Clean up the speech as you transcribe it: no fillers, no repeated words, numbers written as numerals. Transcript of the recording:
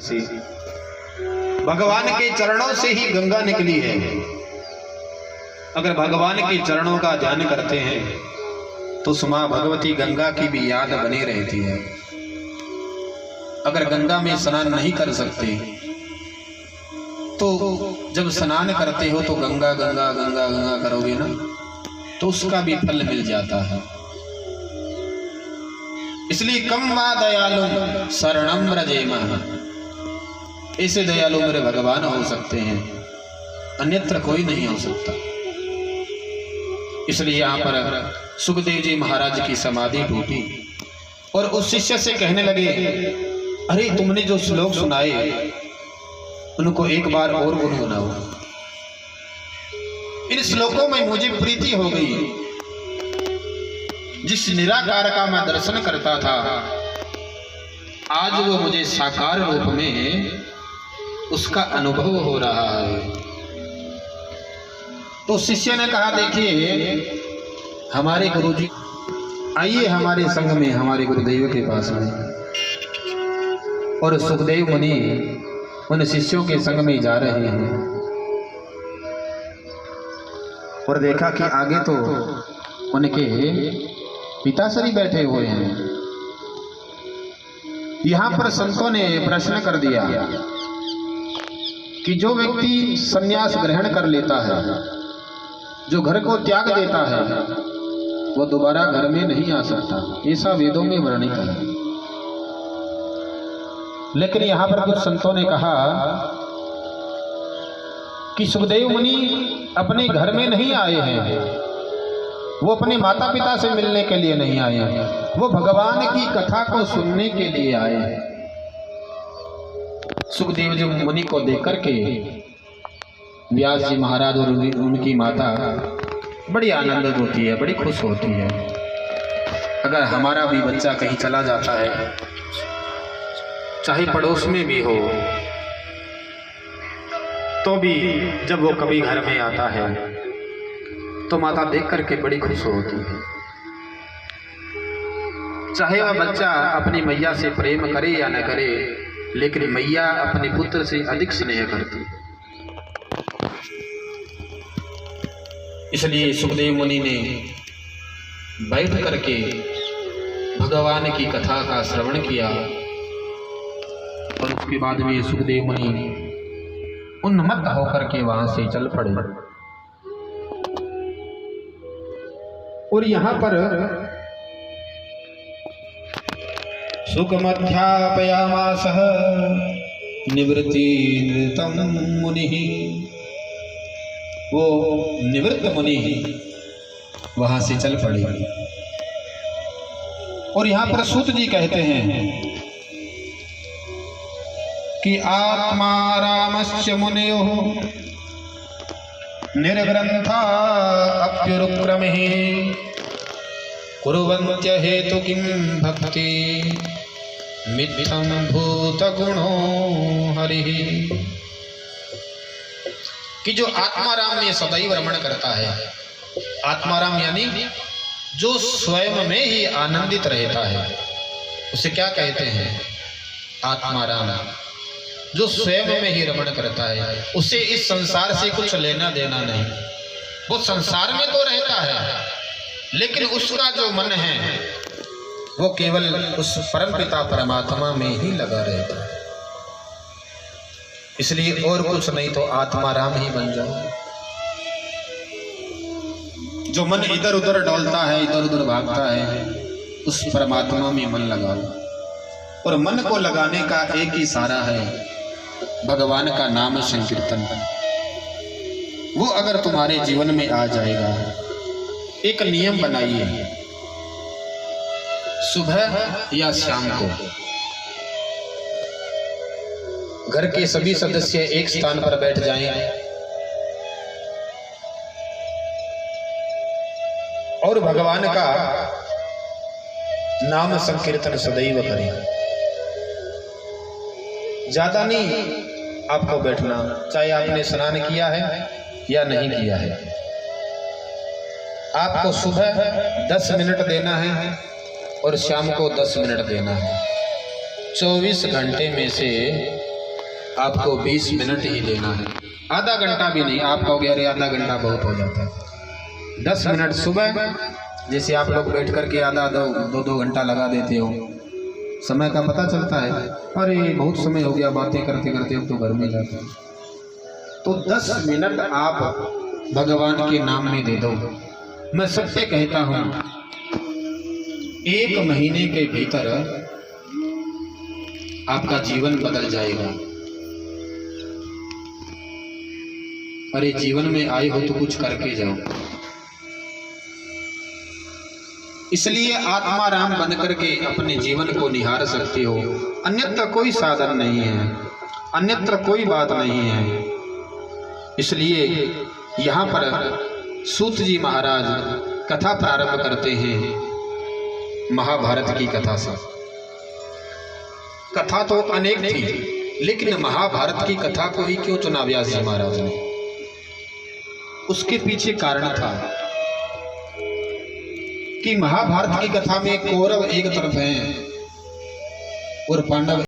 से भगवान के चरणों से ही गंगा निकली है। अगर भगवान के चरणों का ध्यान करते हैं तो मां भगवती गंगा की भी याद बनी रहती है। अगर गंगा में स्नान नहीं कर सकते तो जब स्नान करते हो तो गंगा गंगा गंगा गंगा करोगे ना, तो उसका भी फल मिल जाता है। इसलिए कम वा दयालु शरणम व्रजेमः, ऐसे दयालु मेरे भगवान हो सकते हैं, अन्यत्र कोई नहीं हो सकता। इसलिए यहाँ पर सुखदेव जी महाराज की समाधि टूटी और उस शिष्य से कहने लगे, अरे तुमने जो श्लोक सुनाए उनको एक बार और गुनगुनाओ। इन श्लोकों में मुझे प्रीति हो गई। जिस निराकार का मैं दर्शन करता था आज वो मुझे साकार रूप में उसका अनुभव हो रहा है। तो शिष्य ने कहा, देखिए हमारे गुरुजी आइए हमारे संग में, हमारे गुरुदेव के पास में। और सुखदेव मुनि उन शिष्यों के संग में जा रहे हैं और देखा कि आगे तो उनके पिताश्री बैठे हुए हैं। यहां पर संतों ने प्रश्न कर दिया कि जो व्यक्ति संन्यास ग्रहण कर लेता है, जो घर को त्याग देता है, वो दोबारा घर में नहीं आ सकता, ऐसा वेदों में वर्णित है। लेकिन यहां पर कुछ संतों ने कहा कि सुखदेव मुनि अपने घर में नहीं आए हैं, वो अपने माता पिता से मिलने के लिए नहीं आए हैं, वो भगवान की कथा को सुनने के लिए आए हैं। सुखदेव जी मुनि को देख करके व्यास जी महाराज और उनकी माता बड़ी आनंदित होती है, बड़ी खुश होती है। अगर हमारा भी बच्चा कहीं चला जाता है, चाहे पड़ोस में भी हो, तो भी जब वो कभी घर में आता है तो माता देख करके बड़ी खुश होती है। चाहे वह बच्चा अपनी मैया से प्रेम करे या न करे, लेकिन मैया अपने पुत्र से अधिक स्नेह करती है। इसलिए सुखदेव मुनि ने बैठ करके भगवान की कथा का श्रवण किया और उसके बाद में सुखदेव मुनि उन्मत्त होकर के वहां से चल पड़े। और यहाँ पर सुखमध्यापयामासः निवृत्तिर्तम मुनि, वो निवृत्त मुनि वहां से चल पड़े। और यहाँ पर सूत जी कहते हैं कि आत्मारामस्य मुनयोः निर्ग्रन्था अप्युरुक्रमः कुर्वन्त्य हेतु किं भक्ति मिथ्यं भूतगुणो हरिः। कि जो आत्माराम में सदैव रमण करता है, आत्माराम यानी जो स्वयं में ही आनंदित रहता है, उसे क्या कहते हैं? आत्माराम। जो स्वयं में ही रमण करता है, उसे इस संसार से कुछ लेना देना नहीं। वो संसार में तो रहता है, लेकिन उसका जो मन है वो केवल उस परमपिता परमात्मा में ही लगा रहता है। इसलिए और कुछ नहीं तो आत्माराम ही बन जाओ। जो मन इधर उधर डोलता है, इधर उधर भागता है, उस परमात्मा में मन लगाओ। और मन को लगाने का एक ही सहारा है, भगवान का नाम संकीर्तन। वो अगर तुम्हारे जीवन में आ जाएगा, एक नियम बनाइए, सुबह या शाम को घर के सभी सदस्य एक स्थान पर बैठ जाएं और भगवान का नाम संकीर्तन सदैव करें। ज्यादा नहीं आपको बैठना, चाहे आपने स्नान किया है या नहीं किया है। आपको सुबह 10 मिनट देना है और शाम को 10 मिनट देना है। 24 घंटे में से आपको 20 मिनट ही लेना है, आधा घंटा भी नहीं। आप कहोगे अरे आधा घंटा बहुत हो जाता है। 10 मिनट सुबह, जैसे आप लोग बैठ करके आधा दो घंटा लगा देते हो, समय का पता चलता है, अरे बहुत समय हो गया बातें करते करते, अब तो घर में जाते हैं। तो 10 मिनट आप भगवान के नाम में दे दो। मैं सबसे कहता हूँ 1 महीने के भीतर आपका जीवन बदल जाएगा। अरे जीवन में आए हो तो कुछ करके जाओ। इसलिए आत्माराम बनकर के अपने जीवन को निहार सकते हो। अन्यत्र कोई साधन नहीं है, अन्यत्र कोई बात नहीं है। इसलिए यहाँ पर सूत जी महाराज कथा प्रारंभ करते हैं महाभारत की कथा से। कथा तो अनेक थी, लेकिन महाभारत की कथा को ही क्यों चुना व्यास जी महाराज ने? उसके पीछे कारण था कि महाभारत की कथा में कौरव एक तरफ हैं और पांडव